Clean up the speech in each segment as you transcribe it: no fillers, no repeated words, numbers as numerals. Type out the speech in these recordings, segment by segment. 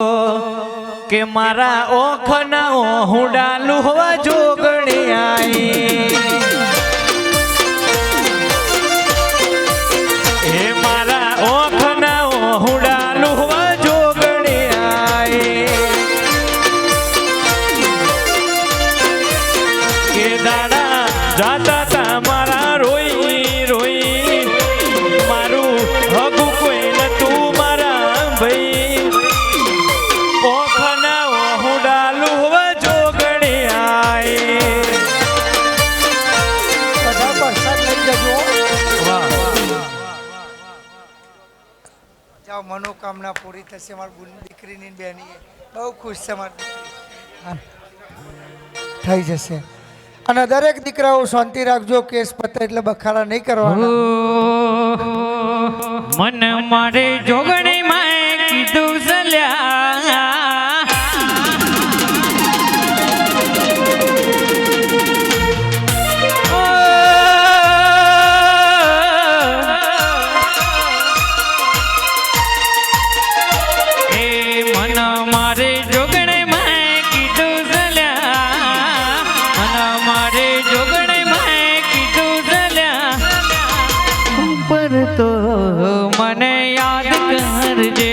કે મારા ઓખના ઓહુડા લુહવા જોગણી આઈ હે મારા ઓખના ઓહુડા લુહવા જોગણી આઈ કે દાડા જાતા તા મારા રોઈ રોઈ મારું હગુ કોઈ નતું મારા ભાઈ मनोकामना पूरी थशे मारी दीकरीनी बेनी बहु खुश छे मारी दीकरी થઈ જશે અને દરેક દીકરાઓ શાંતિ રાખજો કેસ પતે એટલે બખાડા નહીં કરવાના મન મારે જોગણી માં કીધું સલ્યા તો મને યાદ કરજે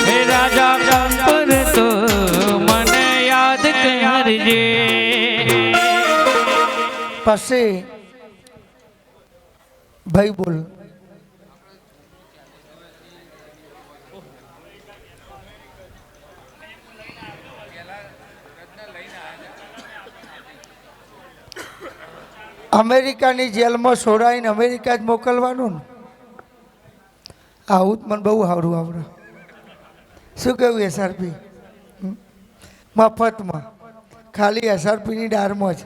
હે રાજા પર તો મને યાદ કરજે પછી ભાઈ બોલ અમેરિકાની જેલમાં છોડાઈને અમેરિકા જ મોકલવાનું ને આવું જ મને બહુ સારું આવડે શું કહ્યું એસઆરપી મફતમાં ખાલી એસઆરપીની ડારમાં જ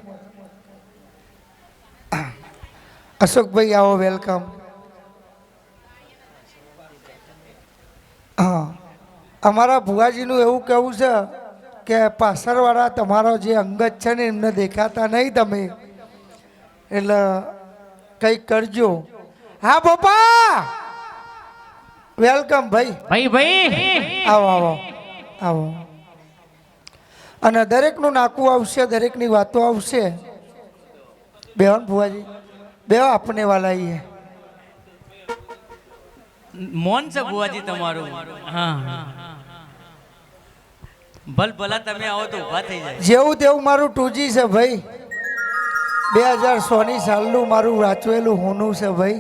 અશોકભાઈ આવો વેલકમ હા અમારા ભુવાજીનું એવું કહેવું છે કે પાછળવાળા તમારો જે અંગત છે ને એમને દેખાતા નહીં તમે એટલે કંઈક કરજો હા પપ્પા વેલકમ ભાઈ ભાઈ ભાઈ આવો આવો આવો અને દરેકનું નાકું આવશે દરેકની વાતો આવશે બેહન ભુવાજી બેહો આપણે વાલા આવીએ મોન છે ભુવાજી તમારું હા ભલ ભલા તમે આવો તો ઊભા થઈ જાય જેવું તેવું મારું ટુજી છે ભાઈ 2016 સાલનું મારું વાંચવેલું હોનું છે ભાઈ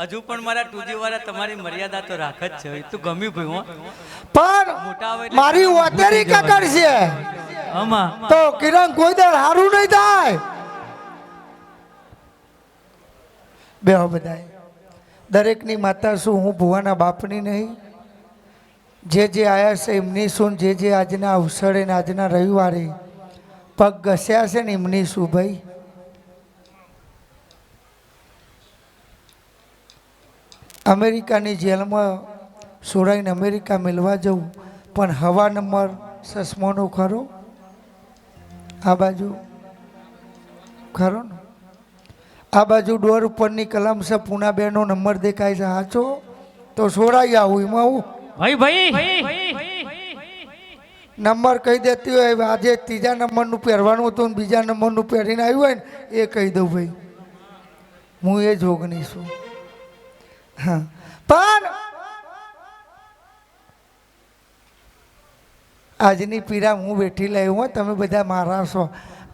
હજુ પણ મારા ટુજી વાળા તમારી મર્યાદા તો રાખ જ છે તું ગમ્યું ભાઈ હો પણ મારી વાતેરી કકડ છે આમાં તો કિરણ કોઈ દર હારું નહીં થાય બેહો બધાય દરેકની માતા શું હું ભુવાના બાપની નહીં જે આયા છે એમની શું જે આજના અવસરે ને આજના રવિવારે પગ ઘસ્યા છે ને એમની શું ભાઈ અમેરિકાની જેલમાં છોડાઈને અમેરિકા મિલવા જવું પણ હવા નંબર સસમોનો ખરો આ બાજુ ખરો ને આ બાજુ ડોર ઉપરની કલમ છે પૂનાબેનનો નંબર દેખાય છે સાચો તો છોડાઈ આવું એમાં હું ભાઈ નંબર કહી દેતી હોય આજે ત્રીજા નંબરનું પહેરવાનું હતું ને બીજા નંબરનું પહેરીને આવ્યું હોય ને એ કહી દઉં ભાઈ હું એ જોગની છું હા પણ આજની પીડા હું બેઠી લાવી હોય તમે બધા મારા છો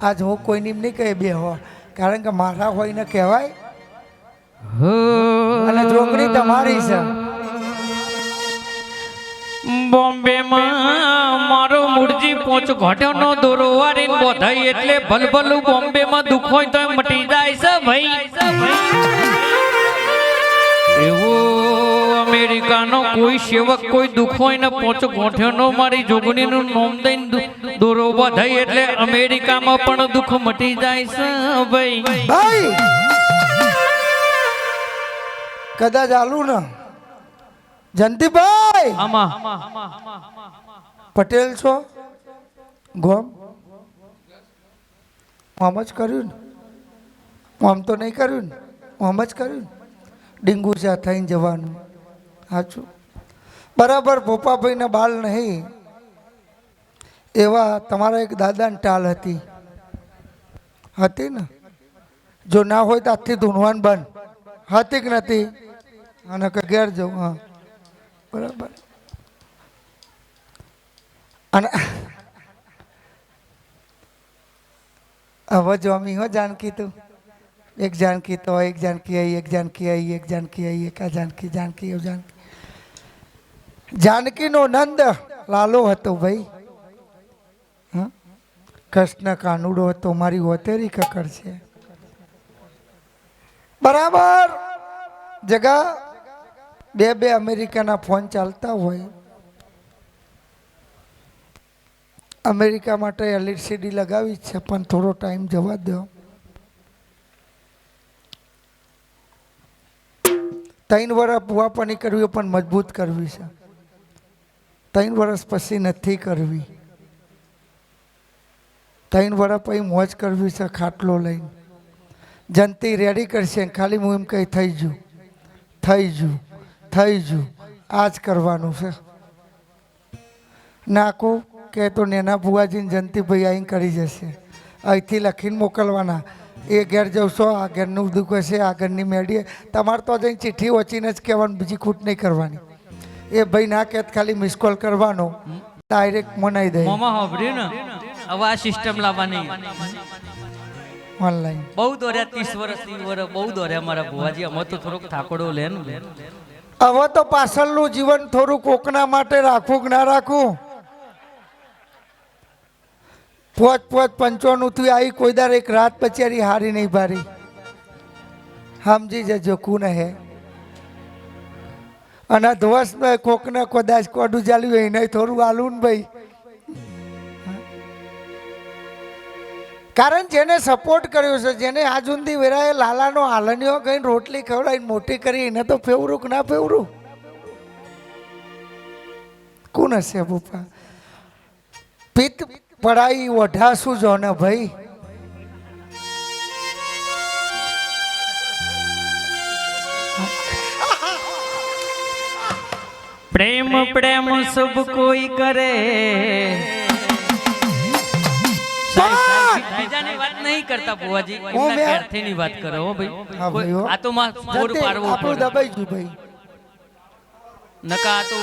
આજ હું કોઈની નહીં કહે બે હો કારણ કે મારા હોય ને કહેવાય અને જોગણી તમારી છે બોમ્બે માં મારો મુરજી પોચ ઘટ્યોનો દોરો વારીને બોધાઈ એટલે ભલભલું બોમ્બે માં દુખ હોય તો મટી જાય છે ભાઈ એવો અમેરિકાનો કોઈ સેવક કોઈ દુખ હોય ને પોચ ગોઠ્યોનો મારી જોગણીનું નામ દઈને દોરો બોધાઈ એટલે અમેરિકામાં પણ દુખ મટી જાય છે ભાઈ ભાઈ કદાચ આલુ ને જંતીભાઈ આમાં પટેલ છો ગોમ આમ જ કર્યું ને આમ તો નહીં કર્યું ને આમ જ કર્યું ને ડીંગુચા થઈને જવાનું. સાચું બરાબર. ભોપાભાઈના બાલ નહીં એવા તમારા એક દાદાની ટાલ હતી ને? જો ના હોય તો આજથી ધૂનવાન બંધ હતી કે નથી? અને કે ઘેર જવું. હા બરાબર. અને હવે જો અમી હો જાનકી તું એક જાનકી તો એક જાનકી આવી, એક જાનકી આવી, એક જાનકી આવી, એક આ જાનકી જાનકી એવું જાનકી. જાનકીનો નંદ લાલો હતો ભાઈ. હા કૃષ્ણ કાનુડો હતો. મારી હોતેરી કકડ છે. બરાબર. જગા બે અમેરિકાના ફોન ચાલતા હોય. અમેરિકા માટે LCD લગાવી છે પણ થોડો ટાઈમ જવા દો. 3 વર્ષ ભુવાપણી કરવી પણ મજબૂત કરવી છે. 3 વર્ષ પછી નથી કરવી. 3 વર્ષ પછી મોજ કરવી છે. ખાટલો લઈને જનતી રેડી કરશે. ખાલી હું એમ કહી થઈ જુ આ જ કરવાનું છે. નાખું કે તો નેના ભુવાજીને જયંતિભાઈ અહીં કરી જશે. અહીંથી લખીને મોકલવાના. એ ઘેર જવશો, આ ઘેરનું દુઃખ હશે, આ ઘરની મેળીએ. તમારે તો જઈને ચિઠ્ઠી વચીને જ કહેવાનું, બીજી ખૂટ નહીં કરવાની. એ ભાઈ ના કહેત ખાલી મિસ કોલ કરવાનો, ડાયરેક્ટ મનાઈ દે. મોમાં હોભર્યું ને? હવે આ સિસ્ટમ લાવવાની ઓનલાઈન. બહુ દોર્યા 30 વર્ષ બહુ દોર્યા મારા ભુવાજી. અમે તો થોડોક થાકોડો લે ને. હવે તો પાછળનું જીવન થોડું કોકના માટે રાખવું કે ના રાખવું? 55 થી આવી કોઈ દર એક રાત પચારી હારી નહીં ભારી. સમજી જજો કુન હે. અને ધ્વસ કોકને કદાચ કોડું ચાલ્યું હોય નહીં થોડું આલું ને ભાઈ. કારણ જેને સપોર્ટ કર્યો છે, જેને આજ સુધી વેરાએ લાલાનો હાલણીઓ કઈ રોટલી ખવડાવીને મોટી કરી, એને તો ફેવરું કે ના ફેવરું? કોણ હશે પપ્પા? પિત્ત પડાઈ ઓઢાશું જો ને ભાઈ. પ્રેમ પ્રેમ સબ કોઈ કરે. બીજાની વાત નહીં કરતા ભુવાજી, હું એમના મેં- ઘેરથીની વાત કરો હો હા ભાઈ. ભાઈ હો. આ તો માં પૂર પાડવું આપણું પડે. દબાઈ ગયું ભાઈ. નકા આ તો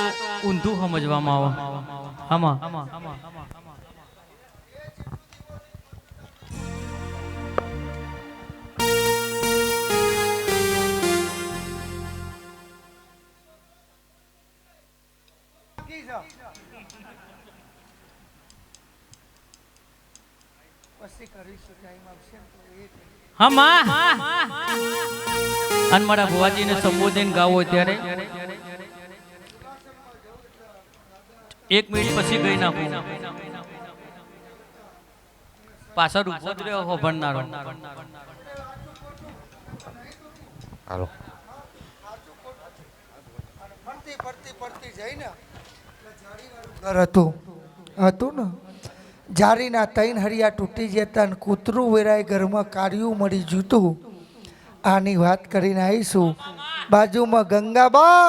ઊંધું સમજવામાં આવે. આમાં હમા અને મારા ભુવાજીને સંબોધન ગાવો ત્યારે 1 મિનિટ પછી ગઈ નાખું. પાછળ ઉભો જ રહ્યો હો ભણનારો. હાલો પડતી જઈને ઘર હતું ને. જારીના 3 હરિયા તૂટી જતા ને કૂતરું વેરાય ઘરમાં કાર્યું મળી જૂતું. આની વાત કરીને આવીશું. બાજુમાં ગંગાબા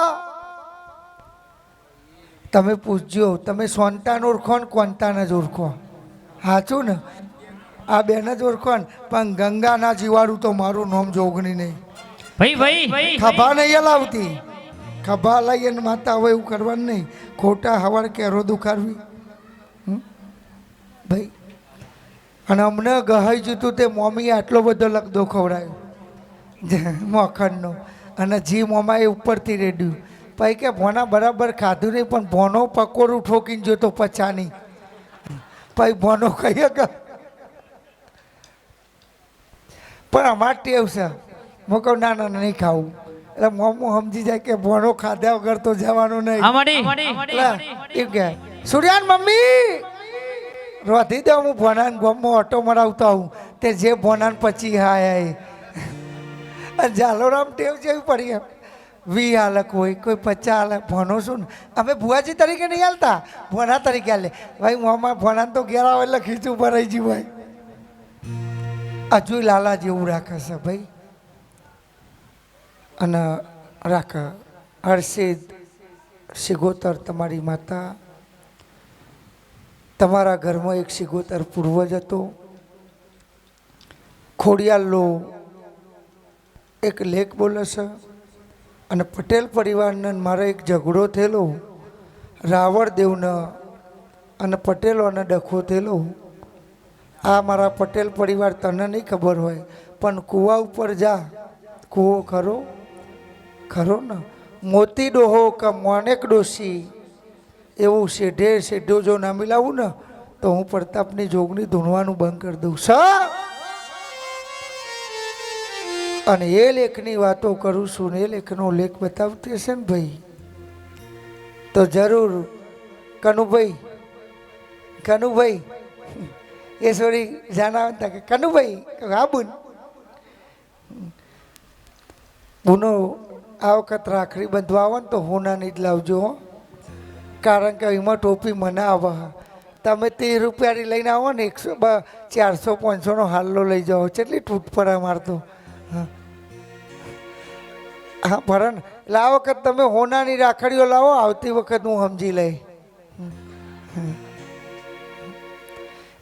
તમે પૂછજો, તમે સોનતાને ઓળખો ને કોનતાને જ ઓળખો? સાચું ને? આ બેન જ ઓળખો ને. પણ ગંગાના જીવાડું તો મારું નામ જોગણી નહીં. ભાઈ ખભા નહીં હલાવતી. ખભા લઈને માતા હોય એવું કરવાનું નહીં. ખોટા હવાડ કેરો દુખાડવી ભાઈ. અને અમને ગહાઈ જતું તે મમ્મીએ આટલો બધો લકદો ખવડાવ્યો મોખણનો. અને જી મોમાએ ઉપરથી રેડ્યું. પછી કે ભોના બરાબર ખાધું નહીં, પણ ભોનો પકોડું ઠોકીને જોતો પચાની. પછી ભોનો કહીએ કે પણ અમાર ટેવ છે. હું કહું ના ના નહીં ખાવું. એટલે મોમો સમજી જાય કે ભોનો ખાધા વગર તો જવાનું નહીં. એમ કે સૂર્યાન મમ્મી રોધી દઉં હું ભોનાને ગોમમાં ઓટો મરાવતો આવું. તે જે ભોનાને પછી હાય જાલોરામ ટેવ જેવી પડી એમ. 20 હાલક હોય, કોઈ 50 હાલક. ભોનો શું ને અમે ભુવાજી તરીકે નહીં હાલતા, ભોના તરીકે હાલે ભાઈ. મોમાં ભોનાને તો ઘેર આવે એટલે ખીચું ભરાઈ ગયું ભાઈ. હજુ લાલા જેવું રાખે છે ભાઈ. અને રાખ હર્ષિદ સિગોતર તમારી માતા, તમારા ઘરમાં એક સિગોતર પૂર્વજ હતો. ખોડિયાલનો એક લેખ બોલે છે અને પટેલ પરિવારને મારો એક ઝઘડો થયેલો રાવણ દેવને અને પટેલોને ડખો થયેલો. આ મારા પટેલ પરિવાર તને નહીં ખબર હોય પણ કૂવા ઉપર જા, કૂવો ખરો ખરો ને, મોતી ડોહો કે મોનેક ડોસી એવું શેઢે શેઢો જો ના મિલાવું ને તો હું પ્રતાપની જોગણી ધૂણવાનું બંધ કરી દઉં સર. અને એ લેખની વાતો કરું છું ને એ લેખનો લેખ બતાવતી હશે ને ભાઈ તો જરૂર કનુભાઈ એ સોરી જાણતા કે કનુભાઈ હા બુનો આ વખત રાખડી બંધવા આવો ને તો હોનાની જ લાવજો હો. કારણ કે એમાં ટોપી મને આવે. તમે 30 રૂપિયાની લઈને આવો ને 100 400 500નો હાલ્લો લઈ જાઓ, કેટલી તૂટ પડે મારતો. હા ભરે ને એટલે આ વખત તમે હોનાની રાખડીઓ લાવો, આવતી વખત હું સમજી લઈ.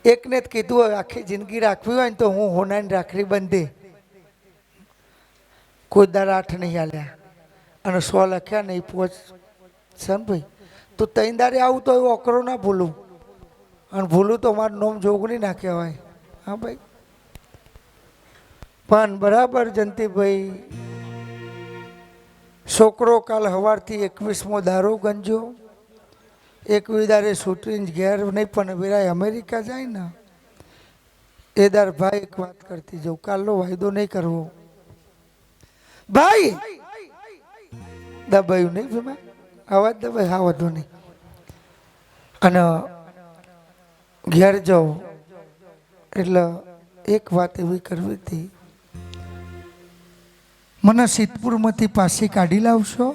એકને જ કીધું હોય આખી જિંદગી રાખવી હોય ને તો હું હોનાની રાખડી બંધી. કોઈ દર 8 નહીં હાલ્યા અને 100 લખ્યા નહીં પહોંચ સન ભાઈ. તું 3 દાડે આવું તો એવું અકરો ના ભૂલું, અને ભૂલું તો મારું નોમ જોગણી ના કહેવાય. હા ભાઈ પણ બરાબર જંતીભાઈ, છોકરો કાલ સવારથી 21મો દારૂ ગંજો, 21 દારે છૂટીને ઘેર નહીં પણ વેરાય અમેરિકા જાય ને એ દાર ભાઈ એક વાત કરતી જાઉં, કાલનો વાયદો નહીં કરવો ભાઈ. દબાયું નહીં ભીમા, અવાજ દબાય હા વધુ નહીં. અને ઘેર જાઉં એટલે એક વાત એવી કરવી હતી, મને સિદ્ધપુરમાંથી પાછી કાઢી લાવશો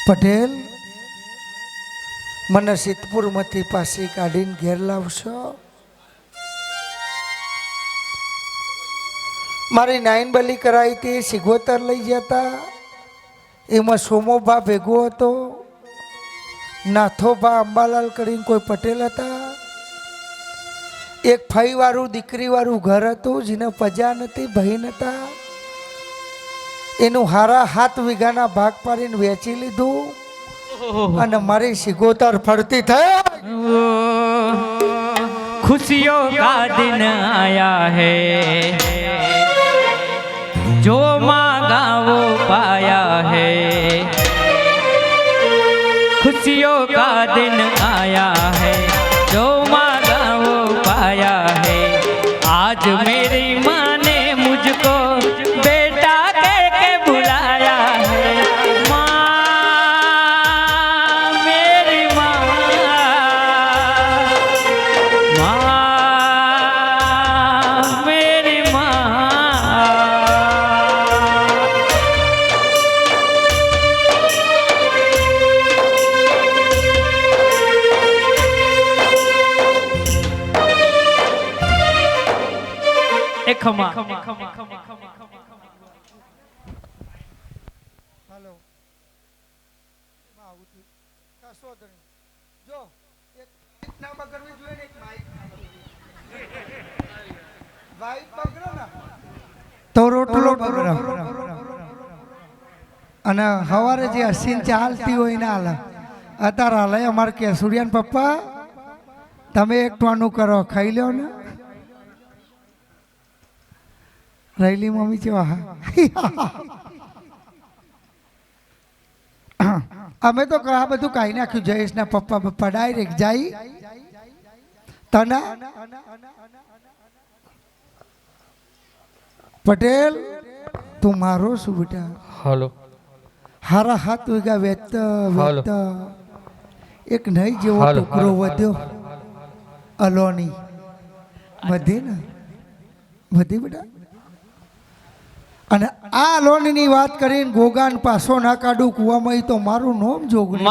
પટેલ? મને સિદ્ધપુરમાંથી પાછી કાઢીને ઘેર લાવશો? મારી નાઈન બલી કરાવી હતી, સિગોતર લઈ જતા, એમાં સોમોભા ભેગો હતો, નાથોભા અંબાલાલ કરીને કોઈ પટેલ હતા, એક ફઈવાળું દીકરીવાળું ઘર હતું જેને પજા નથી, ભાઈ નતા. એનું હારા 7 વીઘાના ભાગ પાડીને વેચી લીધું અને મારી સિગોતર ફરતી થઈ. खुशियों का दिन आया है, जो मांगा वो पाया है. खुशियों का दिन आया है, जो मांगा वो पाया है. आज मेरी माँ ने मुझको बेटा कह के बुलाया है. माँ मेरी माँ, माँ मेरी माँ. એ ખમા હાલો જો એક ના બગડવી જોઈએ ને એક માઈક વાઈટ બગડો ને તો રોટલો બગડો. અને સવારે જે હસીન ચાલતી હોય ને હાલ અત્યારે હાલે અમારે કે સૂર્યાન પપ્પા તમે એક ટોનું કરો ખાઈ લો ને. રહેલી મમ્મી કેવા અમે તો આ બધું કાઢી નાખ્યું. જયેશના પપ્પા પપ્પા ડાયરેક્ટ જાય તના પટેલ તું મારો શું બેટા? હાલો હારા 7 વીઘા વેચતા એક નહીં જેવો ટુકડો વધ્યો અલોની વધી ને વધી બેટા. અને આ લોનની વાત કરીને ગોગાન પાસો ના કાઢું કુવામાં તો મારું નોમ જોગણી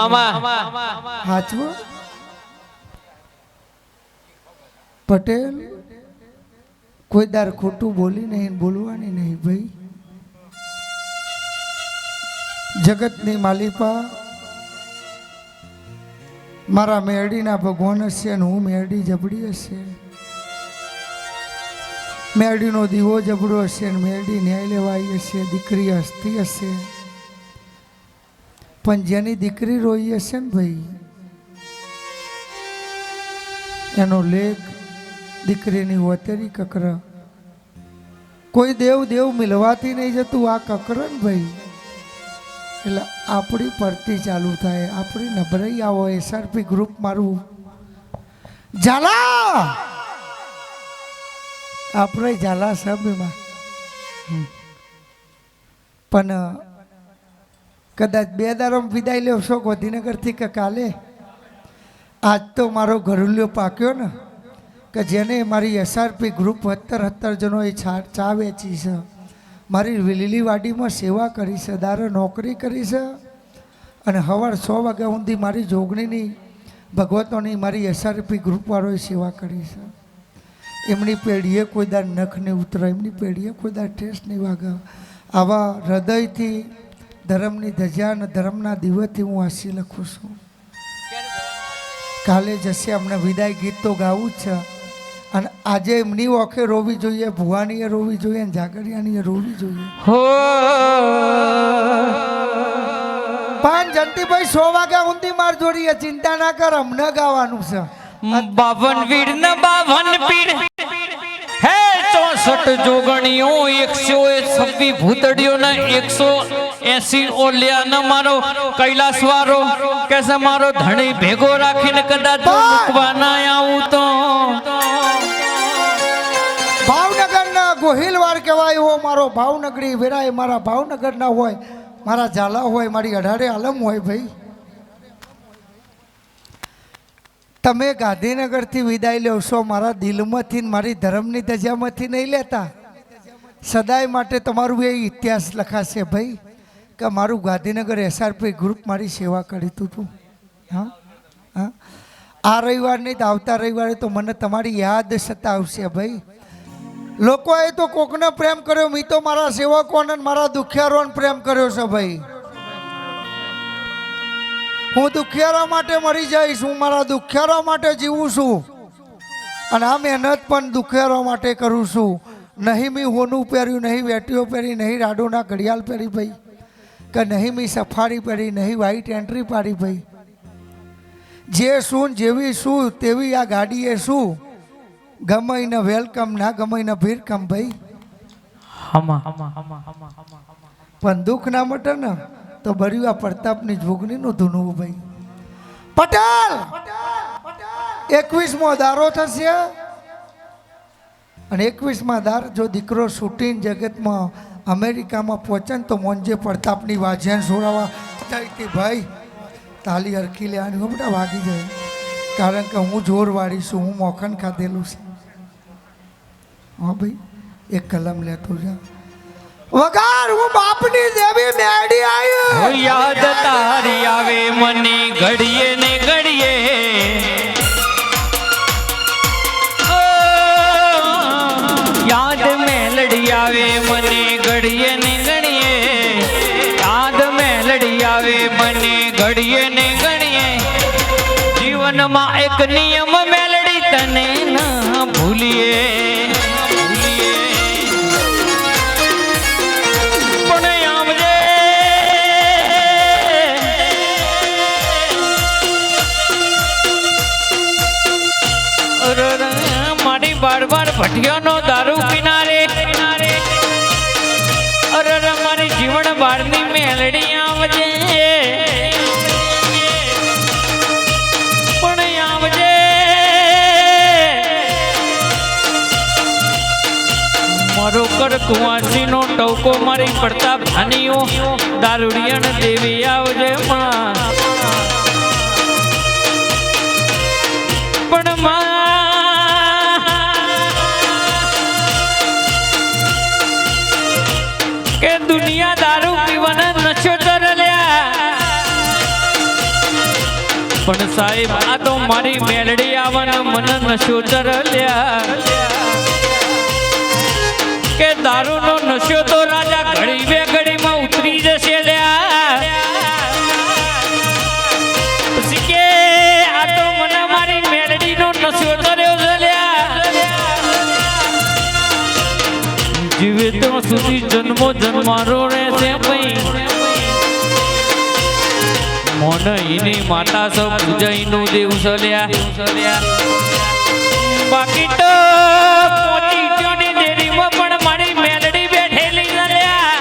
હાચવો. પટેલ કોઈ દાર ખોટું બોલી નહીં, બોલવાની નહીં ભાઈ. જગતની માલિપા મારા મેરડીના ભગવાન હશે અને હું મેરડી જબડી હશે. મેરડીનો દીવો જબડો હશે અને મેરડી ન્યાય લેવાઈ હશે. દીકરી હસતી હશે પણ જેની દીકરી રોઈ હશે ને ભાઈ એનો લેખ દીકરીની વતેરી કકર. કોઈ દેવ દેવ મિલવાથી નહીં જતું આ કકર ને ભાઈ. એટલે આપણી પડતી ચાલુ થાય. આપણી નબળાઈ આવો. એસઆરપી ગ્રુપ મારું ઝાલા આપણે ઝાલા સભમાં પણ કદાચ 2 દાડો વિદાય લેવશો ગાંધીનગરથી કે કાલે. આજ તો મારો ઘરુલ્યો પાક્યો ને કે જેને મારી એસઆરપી ગ્રુપ 17 જણોએ ચા વેચી છે, મારી લીલીવાડીમાં સેવા કરી છે, દારે નોકરી કરી છે અને સવાર 6 વાગ્યા સુધી મારી જોગણીની ભગવતોની મારી એસઆરપી ગ્રુપવાળોએ સેવા કરી છે. એમની પેઢીએ કોઈ દાર નખ નહીં ઉતરે, એમની પેઢીએ કોઈ દાર ઠેસ નહીં વાગે. આવા હૃદયથી ધર્મની ધજા અને ધર્મના દિવસથી હું આશી લખું છું. કાલે જશે અમને વિદાય ગીત તો ગાવું જ છે અને આજે એમની ઓખે રોવી જોઈએ, ભુવાનીએ રોવી જોઈએ અને જાગરિયાનીએ રોવી જોઈએ. પણ જંતીભાઈ 100 વાગ્યા સુધી માર જોડીએ ચિંતા ના કર, અમને ગાવાનું છે. 52 વીર ને 52 પીર હે 64 જોગણીઓ 126 ભૂતડીઓ ને 180 ઓલિયા ને મારો કૈલાસ વાળો કેસે મારો ધણી ભેગો રાખીને કદાચ મૂકવા ના આવું તો ભાવનગરના ગોહિલવાર કહેવાય એવો મારો ભાવનગરી વેરાય મારા ભાવનગરના હોય, મારા ઝાલા હોય, મારી 18 આલમ હોય. ભાઈ તમે ગાંધીનગરથી વિદાય લેવશો મારા દિલમાંથી મારી ધર્મની ધજામાંથી નહીં લેતા. સદાય માટે તમારું એ ઇતિહાસ લખાશે ભાઈ કે મારું ગાંધીનગર એસઆરપી ગ્રુપ મારી સેવા કરી હતું. હા હા આ રવિવાર નહીં તો આવતા રવિવારે તો મને તમારી યાદ સતાવશે ભાઈ. લોકોએ તો કોકને પ્રેમ કર્યો, મેં તો મારા સેવકોને મારા દુખિયારોને પ્રેમ કર્યો છે ભાઈ. હું દુખિયારા માટે મરી જઈશ, હું મારા દુખિયારા માટે જીવું છું અને આ મહેનત પણ દુખિયારા માટે કરું છું. નહીં મેં હોનું પહેર્યું, નહીં વેટીઓ પહેરી, નહીં રાડોના ઘડિયાળ પહેરી ભાઈ, કે નહીં મેં સફારી પહેરી, નહીં વ્હાઈટ એન્ટ્રી પાડી ભાઈ. જે શું જેવી શું તેવી આ ગાડીએ શું, ગમે એને વેલકમ ના ગમે એને ભીરકમ ભાઈ. પણ દુઃખ ના મટે ને તો ભર્યું આ પ્રતાપની જોગણીનું ધૂનવું ભાઈ. પટેલ 21મો દારો થશે અને 21મા દાર જો દીકરો શૂટિંગ જગતમાં અમેરિકામાં પહોંચે ને તો મોંજે પ્રતાપની વાજ્યાન છોડાવવા જઈતી ભાઈ. તાલી હરખી લેવાની હું બેટા વાગી જાય, કારણ કે હું જોરવાળી છું, હું મોખન ખાધેલું છે. હા ભાઈ એક કલમ લેતો જા વગાર હું બાપની દેવી મેડી આયો. યાદ તારી આવે મને ઘડીએ ને ઘડીએ, યાદ મેલડી આવે મને ઘડીએ ને ઘડીએ, યાદ મેલડી આવે મને ઘડીએ ને ઘડીએ. જીવનમાં એક નિયમ મેલડી તને ના ભૂલીએ. મારી બાર ભટિયાનો દારૂ કિનારે અરે મારી જીવન બારની મેલડી આવજે પણ આવજે. મારો કર કુંવાસીનો ટોકો મારી પ્રતાપ ધાનીઓ દારૂડિયાને દેવી આવજે માં. પણ માં કે દુનિયા દારૂ પીવાના નશો ચરલ્યા, પણ સાહેબ આ તો મારી મેલડી આવવાના મને નશો ચરલ્યા. કે દારૂનો નશો તો રાજા ઘડી બે ઘડીમાં ઉતરી જશે લ્યા. જન્મો જન્મારો રહેશે ભાઈ મોન એની માતા સ પૂજા એનું દેવ સલ્યા બાકી તો પોચી ટ્યુની દેરીમાં પણ મારી મેલડી બેઠેલી સલ્યા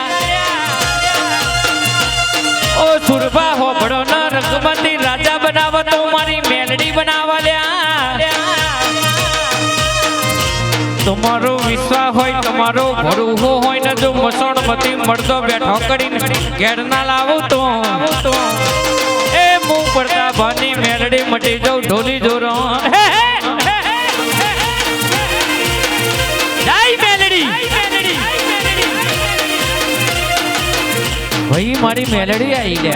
ઓ સુરભા હોબળો ન રંગમતી રાજા બનાવો તો મારી મેલડી બનાવા લ્યા તમારો વિશ્વાસ હોય તમારો ભરોસો હોય ને જો મસણમતી મળતો બેઠો કરીને ઘેર ના લાવો તો એ મું પડતા ભાની મેલડી મટી જાઉં ઢોલી જોરો ભાઈ મારી મેલડી આવી લે